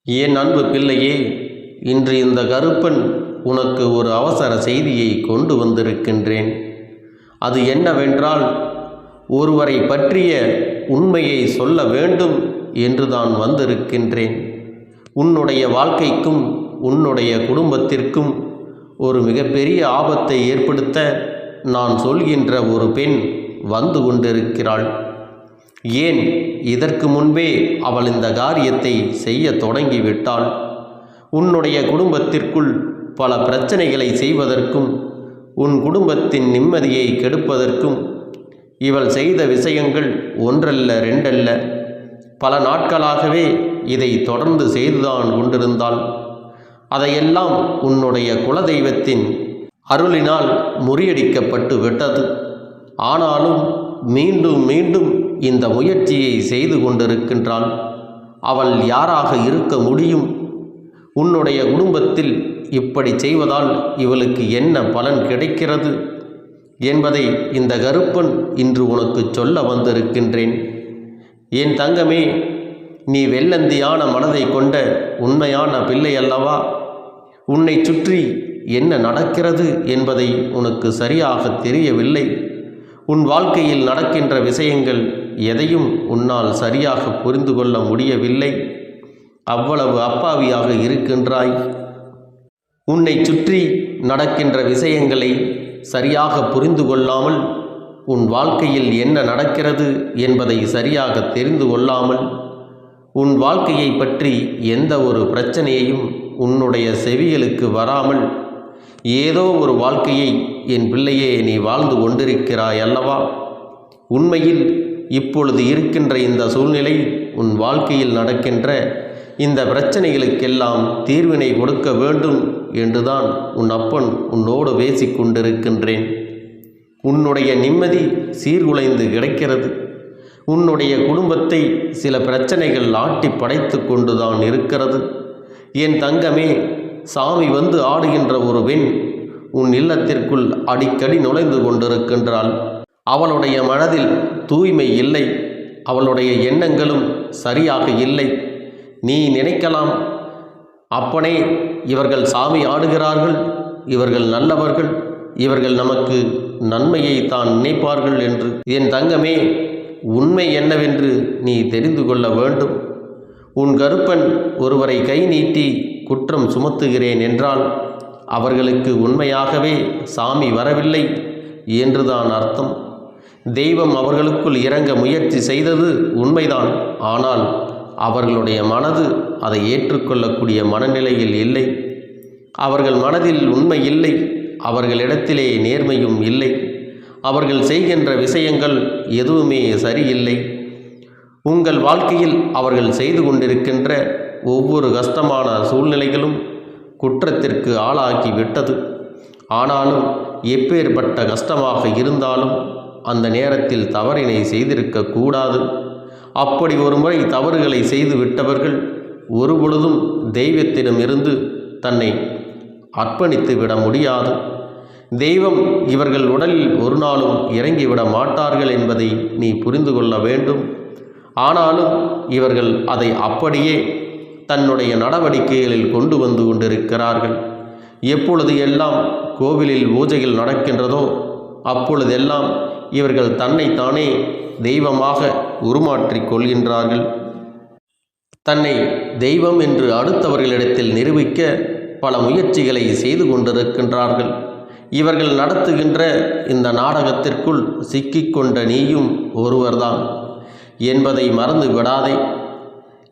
என் அன்பு பிள்ளையே, இன்று இந்த கருப்பன் உனக்கு ஒரு அவசர செய்தியை கொண்டு வந்திருக்கின்றேன். அது என்னவென்றால், ஒருவரை பற்றிய உண்மையை சொல்ல வேண்டும் என்று தான் வந்திருக்கின்றேன். உன்னுடைய வாழ்க்கைக்கும் உன்னுடைய குடும்பத்திற்கும் ஒரு மிகப்பெரிய ஆபத்தை ஏற்படுத்த நான் சொல்கின்ற ஒரு பெண் வந்து கொண்டிருக்கிறாள். ஏன், இதற்கு முன்பே அவள் இந்த காரியத்தை செய்ய தொடங்கிவிட்டாள். உன்னுடைய குடும்பத்திற்குள் பல பிரச்சனைகளை செய்வதற்கும் உன் குடும்பத்தின் நிம்மதியை கெடுப்பதற்கும் இவள் செய்த விஷயங்கள் ஒன்றல்ல ரெண்டல்ல, பல நாட்களாகவே இதை தொடர்ந்து செய்துதான் கொண்டிருந்தாள். அதையெல்லாம் உன்னுடைய குலதெய்வத்தின் அருளினால் முறியடிக்கப்பட்டு விட்டது. ஆனாலும் மீண்டும் மீண்டும் இந்த முயற்சியை செய்து கொண்டிருக்கின்றாள். அவள் யாராக இருக்க முடியும்? உன்னுடைய குடும்பத்தில் இப்படி செய்வதால் இவளுக்கு என்ன பலன் கிடைக்கிறது என்பதை இந்த கருப்பன் இன்று உனக்கு சொல்ல வந்திருக்கின்றேன். என் தங்கமே, நீ வெள்ளந்தியான மனதை கொண்ட உண்மையான பிள்ளை அல்லவா? உன்னை சுற்றி என்ன நடக்கிறது என்பதை உனக்கு சரியாக தெரியவில்லை. உன் வாழ்க்கையில் நடக்கின்ற விஷயங்கள் எதையும் உன்னால் சரியாக புரிந்து கொள்ள முடியவில்லை. அவ்வளவு அப்பாவியாக இருக்கின்றாய். உன்னை சுற்றி நடக்கின்ற விஷயங்களை சரியாக புரிந்து கொள்ளாமல், உன் வாழ்க்கையில் என்ன நடக்கிறது என்பதை சரியாக தெரிந்து கொள்ளாமல், உன் வாழ்க்கையை பற்றி எந்த ஒரு பிரச்சனையையும் உன்னுடைய செவிகளுக்கு வராமல் ஏதோ ஒரு வாழ்க்கையை என் பிள்ளையே நீ வாழ்ந்து கொண்டிருக்கிறாய் அல்லவா? உண்மையில் இப்பொழுது இருக்கின்ற இந்த சூழ்நிலை, உன் வாழ்க்கையில் நடக்கின்ற இந்த பிரச்சனைகளுக்கெல்லாம் தீர்வினை கொடுக்க வேண்டும் என்றுதான் உன் அப்பன் உன்னோடு பேசிக் கொண்டிருக்கின்றேன். உன்னுடைய நிம்மதி சீர்குலைந்து கிடக்கிறது. உன்னுடைய குடும்பத்தை சில பிரச்சனைகள் ஆட்டி படைத்து கொண்டுதான் இருக்கிறது. என் தங்கமே, சாமி வந்து ஆடுகின்ற ஒரு பெண் உன் இல்லத்திற்குள் அடிக்கடி நுழைந்து கொண்டிருக்கின்றாள். அவளுடைய மனதில் தூய்மை இல்லை. அவளுடைய எண்ணங்களும் சரியாக இல்லை. நீ நினைக்கலாம், அப்பனே, இவர்கள் சாமி ஆடுகிறார்கள், இவர்கள் நல்லவர்கள், இவர்கள் நமக்கு நன்மையை தான் நினைப்பார்கள் என்று. என் தங்கமே, உண்மை என்னவென்று நீ தெரிந்து கொள்ள வேண்டும். உன் கருப்பன் ஒருவரை கை நீட்டி குற்றம் சுமத்துகிறேன் என்றால் அவர்களுக்கு உண்மையாகவே சாமி வரவில்லை என்றுதான் அர்த்தம். தெய்வம் அவர்களுக்குள் இறங்க முயற்சி செய்தது உண்மைதான். ஆனால் அவர்களுடைய மனது அதை ஏற்றுக்கொள்ளக்கூடிய மனநிலையில் இல்லை. அவர்கள் மனதில் உண்மை இல்லை. அவர்களிடத்திலே நேர்மையும் இல்லை. அவர்கள் செய்கின்ற விஷயங்கள் எதுவுமே சரியில்லை. உங்கள் வாழ்க்கையில் அவர்கள் செய்து கொண்டிருக்கின்ற ஒவ்வொரு கஷ்டமான சூழ்நிலைகளும் குற்றத்திற்கு ஆளாக்கி விட்டது. ஆனாலும் எப்பேற்பட்ட கஷ்டமாக இருந்தாலும் அந்த நேரத்தில் தவறினை செய்திருக்க கூடாது. அப்படி ஒரு முறை தவறுகளை செய்து விட்டவர்கள் ஒருபொழுதும் தெய்வத்திடமிருந்து தன்னை அர்ப்பணித்து விட முடியாது. தெய்வம் இவர்கள் உடலில் ஒரு நாளும் இறங்கிவிட மாட்டார்கள் என்பதை நீ புரிந்து கொள்ள வேண்டும். ஆனாலும் இவர்கள் அதை அப்படியே தன்னுடைய நடவடிக்கைகளில் கொண்டு வந்து கொண்டிருக்கிறார்கள். எப்பொழுது எல்லாம் கோவிலில் பூஜைகள் நடக்கின்றதோ அப்பொழுதெல்லாம் இவர்கள் தன்னைத்தானே தெய்வமாக உருமாற்றிக் கொள்கின்றார்கள். தன்னை தெய்வம் என்று அடுத்தவர்களிடத்தில் நிரூபிக்க பல முயற்சிகளை செய்து கொண்டிருக்கின்றார்கள். இவர்கள் நடத்துகின்ற இந்த நாடகத்திற்குள் சிக்கிக்கொண்ட நீயும் ஒருவர்தான் என்பதை மறந்து விடாதே.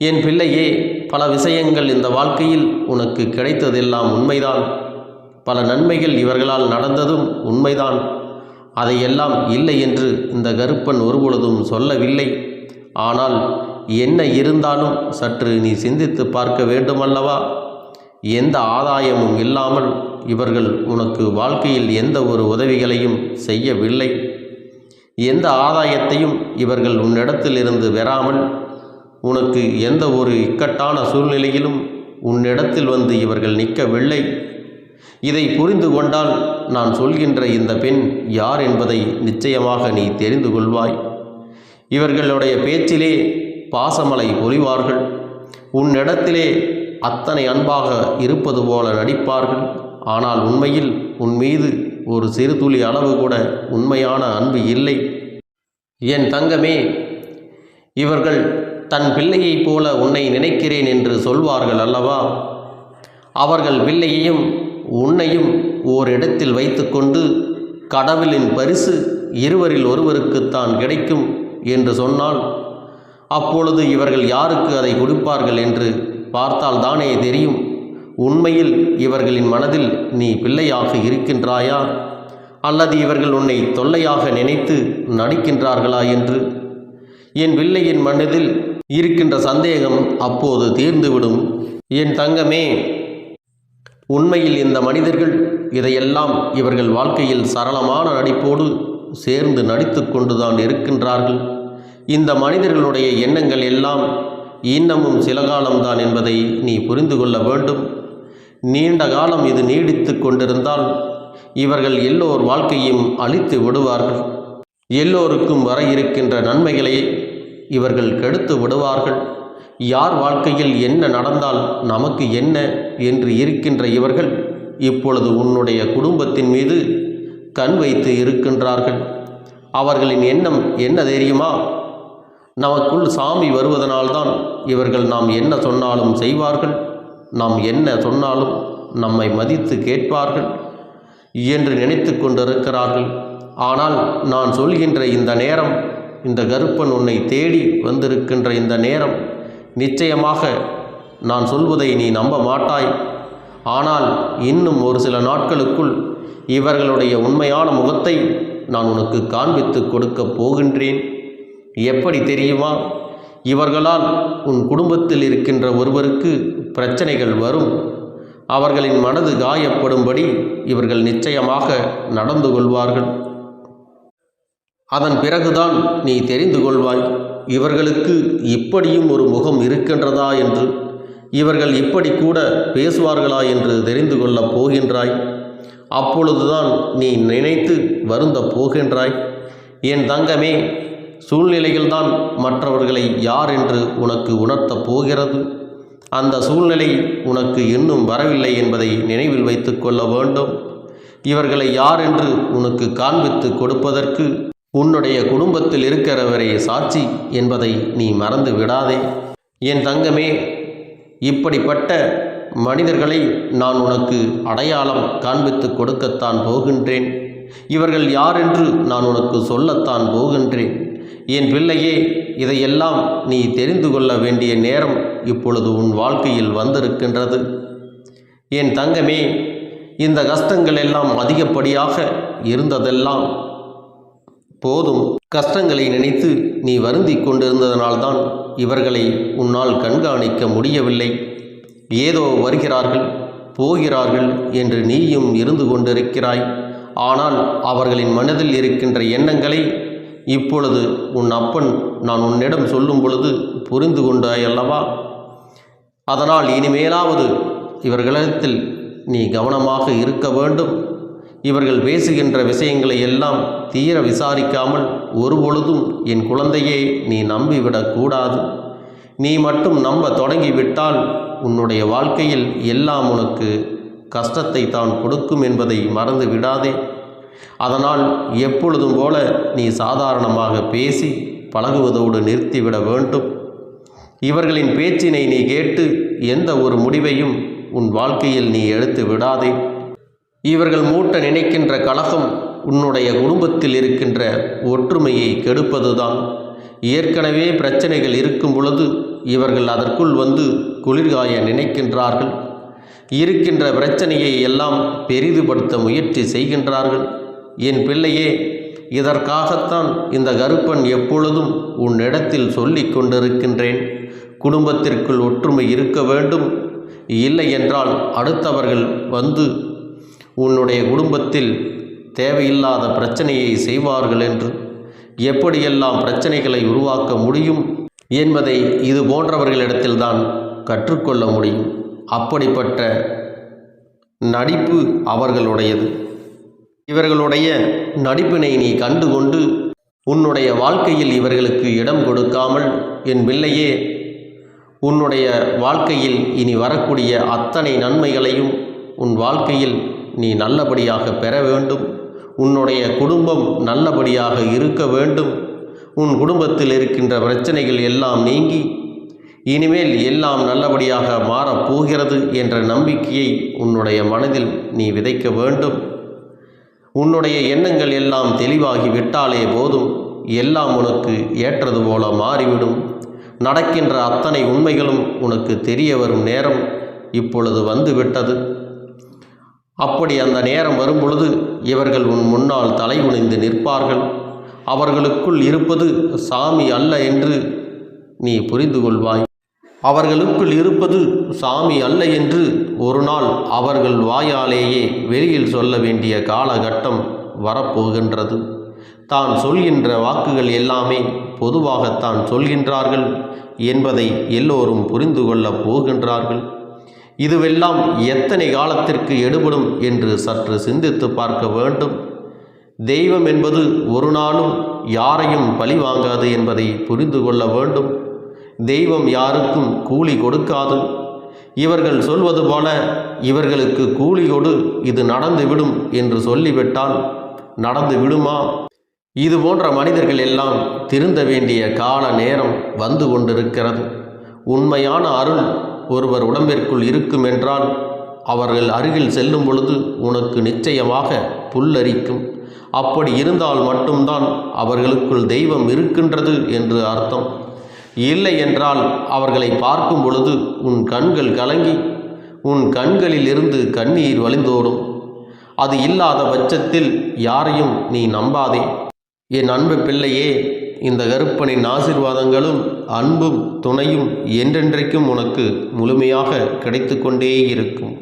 என் பிள்ளையே, பல விஷயங்கள் இந்த வாழ்க்கையில் உனக்கு கிடைத்ததெல்லாம் உண்மைதான். பல நன்மைகள் இவர்களால் நடந்ததும் உண்மைதான். அதையெல்லாம் இல்லை என்று இந்த கருப்பன் ஒருபொழுதும் சொல்லவில்லை. ஆனால் என்ன இருந்தாலும் சற்று நீ சிந்தித்து பார்க்க வேண்டுமல்லவா? எந்த ஆதாயமும் இல்லாமல் இவர்கள் உனக்கு வாழ்க்கையில் எந்த ஒரு உதவிகளையும் செய்யவில்லை. எந்த ஆதாயத்தையும் இவர்கள் உன்னிடத்திலிருந்து பெறாமல் உனக்கு எந்த ஒரு இக்கட்டான சூழ்நிலையிலும் உன்னிடத்தில் வந்து இவர்கள் நிற்கவில்லை. இதை புரிந்து கொண்டால் நான் சொல்கின்ற இந்த பெண் யார் என்பதை நிச்சயமாக நீ தெரிந்து கொள்வாய். இவர்களுடைய பேச்சிலே பாசமலை பொழிவார்கள். உன்னிடத்திலே அத்தனை அன்பாக இருப்பது போல நடிப்பார்கள். ஆனால் உண்மையில் உன் மீது ஒரு சிறு துளி அளவு கூட உண்மையான அன்பு இல்லை. என் தங்கமே, இவர்கள் தன் பிள்ளையைப் போல உன்னை நினைக்கிறேன் என்று சொல்வார்கள் அல்லவா? அவர்கள் பிள்ளையையும் உன்னையும் ஓரிடத்தில் வைத்துக்கொண்டு கடவுளின் பரிசு இருவரில் ஒருவருக்குத்தான் கிடைக்கும் என்று சொன்னால், அப்பொழுது இவர்கள் யாருக்கு அதை கொடுப்பார்கள் என்று பார்த்தால் தானே தெரியும். உண்மையில் இவர்களின் மனதில் நீ பிள்ளையாக இருக்கின்றாயா, அல்லது இவர்கள் உன்னை தொல்லையாக நினைத்து நடிக்கின்றார்களா என்று என் பிள்ளையின் மனதில் இருக்கின்ற சந்தேகம் அப்போது தீர்ந்துவிடும். என் தங்கமே, உண்மையில் இந்த மனிதர்கள் இதையெல்லாம் இவர்கள் வாழ்க்கையில் சரளமான நடிப்போடு சேர்ந்து நடித்து கொண்டுதான் இருக்கின்றார்கள். இந்த மனிதர்களுடைய எண்ணங்கள் எல்லாம் இன்னமும் சில காலம்தான் என்பதை நீ புரிந்து கொள்ள வேண்டும். நீண்ட காலம் இது நீடித்து கொண்டிருந்தால் இவர்கள் எல்லோர் வாழ்க்கையும் அழித்து விடுவார்கள். எல்லோருக்கும் வர இருக்கின்ற நன்மைகளை இவர்கள் கெடுத்து விடுவார்கள். யார் வாழ்க்கையில் என்ன நடந்தால் நமக்கு என்ன என்று இருக்கின்ற இவர்கள் இப்பொழுது உன்னுடைய குடும்பத்தின் மீது கண் வைத்து இருக்கின்றார்கள். அவர்களின் எண்ணம் என்ன தெரியுமா? நமக்குள் சாமி வருவதனால்தான் இவர்கள் நாம் என்ன சொன்னாலும் செய்வார்கள், நாம் என்ன சொன்னாலும் நம்மை மதித்து கேட்பார்கள் என்று நினைத்து கொண்டிருக்கிறார்கள். ஆனால் நான் சொல்கின்ற இந்த நேரம், இந்த கருப்பன் உன்னை தேடி வந்திருக்கின்ற இந்த நேரம், நிச்சயமாக நான் சொல்வதை நீ நம்ப மாட்டாய். ஆனால் இன்னும் ஒரு சில நாட்களுக்குள் இவர்களுடைய உண்மையான முகத்தை நான் உனக்கு காண்பித்து கொடுக்கப் போகின்றேன். எப்படி தெரியுமா? இவர்களால் உன் குடும்பத்தில் இருக்கின்ற ஒருவருக்கு பிரச்சனைகள் வரும். அவர்களின் மனது காயப்படும்படி இவர்கள் நிச்சயமாக நடந்து கொள்வார்கள். அதன் பிறகுதான் நீ தெரிந்து கொள்வாய், இவர்களுக்கு இப்படியும் ஒரு முகம் இருக்கின்றதா என்று. இவர்கள் இப்படி கூட பேசுவார்களா என்று தெரிந்து கொள்ளப் போகின்றாய். அப்பொழுதுதான் நீ நினைத்து வருந்த போகின்றாய். என் தங்கமே, சூழ்நிலைகள்தான் மற்றவர்களை யார் என்று உனக்கு உணர்த்தப் போகிறது. அந்த சூழ்நிலை உனக்கு இன்னும் வரவில்லை என்பதை நினைவில் வைத்து கொள்ள வேண்டும். இவர்களை யார் என்று உனக்கு காண்பித்து கொடுப்பதற்கு உன்னுடைய குடும்பத்தில் இருக்கிறவரே சாட்சி என்பதை நீ மறந்து விடாதே. என் தங்கமே, இப்படிப்பட்ட மனிதர்களை நான் உனக்கு அடையாளம் காண்பித்து கொடுக்கத்தான் போகின்றேன். இவர்கள் யார் என்று நான் உனக்கு சொல்லத்தான் போகின்றேன். என் பிள்ளையே, இதையெல்லாம் நீ தெரிந்து கொள்ள வேண்டிய நேரம் இப்பொழுது உன் வாழ்க்கையில் வந்திருக்கின்றது. என் தங்கமே, இந்த கஷ்டங்கள் எல்லாம் அதிகப்படியாக இருந்ததெல்லாம் போதும். கஷ்டங்களை நினைத்து நீ வருந்தி கொண்டிருந்ததனால்தான் இவர்களை உன்னால் கண்காணிக்க முடியவில்லை. ஏதோ வருகிறார்கள் போகிறார்கள் என்று நீயும் இருந்து கொண்டிருக்கிறாய். ஆனால் அவர்களின் மனதில் இருக்கின்ற எண்ணங்களை இப்பொழுது உன் அப்பன் நான் உன்னிடம் சொல்லும் பொழுது புரிந்து கொண்டாயல்லவா? அதனால் இனிமேலாவது இவர்களிடத்தில் நீ கவனமாக இருக்க வேண்டும். இவர்கள் பேசுகின்ற விஷயங்களை எல்லாம் தீர விசாரிக்காமல் ஒருபொழுதும் என் குழந்தையே நீ நம்பிவிடக்கூடாது. நீ மட்டும் நம்ப தொடங்கிவிட்டால் உன்னுடைய வாழ்க்கையில் எல்லாம் உனக்கு கஷ்டத்தை தான் கொடுக்கும் என்பதை மறந்து விடாதே. அதனால் எப்பொழுதும் போல நீ சாதாரணமாக பேசி பழகுவதோடு நிறுத்திவிட வேண்டும். இவர்களின் பேச்சினை நீ கேட்டு எந்த ஒரு முடிவையும் உன் வாழ்க்கையில் நீ எடுத்து விடாதே. இவர்கள் மூட்ட நினைக்கின்ற கலகம் உன்னுடைய குடும்பத்தில் இருக்கின்ற ஒற்றுமையை கெடுப்பதுதான். ஏற்கனவே பிரச்சனைகள் இருக்கும் பொழுது இவர்கள் அதற்குள் வந்து குளிர்காய நினைக்கின்றார்கள். இருக்கின்ற பிரச்சனையை எல்லாம் பெரிதுபடுத்த முயற்சி செய்கின்றார்கள். என் பிள்ளையே, இதற்காகத்தான் இந்த கருப்பன் எப்பொழுதும் உன்னிடத்தில் சொல்லி கொண்டிருக்கின்றேன். குடும்பத்திற்குள் ஒற்றுமை இருக்க வேண்டும். இல்லை என்றால் அடுத்தவர்கள் வந்து உன்னுடைய குடும்பத்தில் தேவையில்லாத பிரச்சனையை செய்வார்கள் என்று. எப்படியெல்லாம் பிரச்சனைகளை உருவாக்க முடியும் என்பதை இது போன்றவர்களிடத்தில்தான் கற்றுக்கொள்ள முடியும். அப்படிப்பட்ட நடிப்பு அவர்களுடையது. இவர்களுடைய நடிப்பினை நீ கண்டுகொண்டு உன்னுடைய வாழ்க்கையில் இவர்களுக்கு இடம் கொடுக்காமல், என் பிள்ளையே, உன்னுடைய வாழ்க்கையில் இனி வரக்கூடிய அத்தனை நன்மைகளையும் உன் வாழ்க்கையில் நீ நல்லபடியாக பெற வேண்டும். உன்னுடைய குடும்பம் நல்லபடியாக இருக்க வேண்டும். உன் குடும்பத்தில் இருக்கின்ற பிரச்சனைகள் எல்லாம் நீங்கி இனிமேல் எல்லாம் நல்லபடியாக மாறப்போகிறது என்ற நம்பிக்கையை உன்னுடைய மனதில் நீ விதைக்க வேண்டும். உன்னுடைய எண்ணங்கள் எல்லாம் தெளிவாகி விட்டாலே போதும், எல்லாம் உனக்கு ஏற்றது போல மாறிவிடும். நடக்கின்ற அத்தனை உண்மைகளும் உனக்கு தெரிய வரும் நேரம் இப்பொழுது வந்துவிட்டது. அப்படி அந்த நேரம் வரும்பொழுது இவர்கள் உன் முன்னால் தலை குனிந்து நிற்பார்கள். அவர்களுக்குள் இருப்பது சாமி அல்ல என்று நீ புரிந்து கொள்வாய். அவர்களுக்குள் இருப்பது சாமி அல்ல என்று ஒரு நாள் அவர்கள் வாயாலேயே வெளியில் சொல்ல வேண்டிய காலகட்டம் வரப்போகின்றது. தான் சொல்கின்ற வாக்குகள் எல்லாமே பொதுவாகத்தான் சொல்கின்றார்கள் என்பதை எல்லோரும் புரிந்து கொள்ளப் போகின்றார்கள். இதுவெல்லாம் எத்தனை காலத்திற்கு எடுபடும் என்று சற்று சிந்தித்து பார்க்க வேண்டும். தெய்வம் என்பது ஒரு நாளும் யாரையும் பழி வாங்காது என்பதை புரிந்து கொள்ள வேண்டும். தெய்வம் யாருக்கும் கூலி கொடுக்காது. இவர்கள் சொல்வது போல இவர்களுக்கு கூலி கொடு, இது நடந்துவிடும் என்று சொல்லிவிட்டால் நடந்து விடுமா? இது போன்ற மனிதர்கள் எல்லாம் திருந்த வேண்டிய கால நேரம் வந்து கொண்டிருக்கிறது. உண்மையான அருள் ஒருவர் உடம்பிற்குள் இருக்கும் என்றால் அவர்கள் அருகில் செல்லும் பொழுது உனக்கு நிச்சயமாக புல்லரிக்கும். அப்படி இருந்தால் மட்டும்தான் அவர்களுக்குள் தெய்வம் இருக்கின்றது என்று அர்த்தம். இல்லை என்றால் அவர்களை பார்க்கும் பொழுது உன் கண்கள் கலங்கி உன் கண்களில் இருந்து கண்ணீர் வழிந்தோடும். அது இல்லாத பட்சத்தில் யாரையும் நீ நம்பாதே. என் அன்பு பிள்ளையே, இந்த கருப்பனின் ஆசீர்வாதங்களும் அன்பும் துணையும் என்றென்றைக்கும் உனக்கு முழுமையாக கிடைத்து கொண்டே இருக்கும்.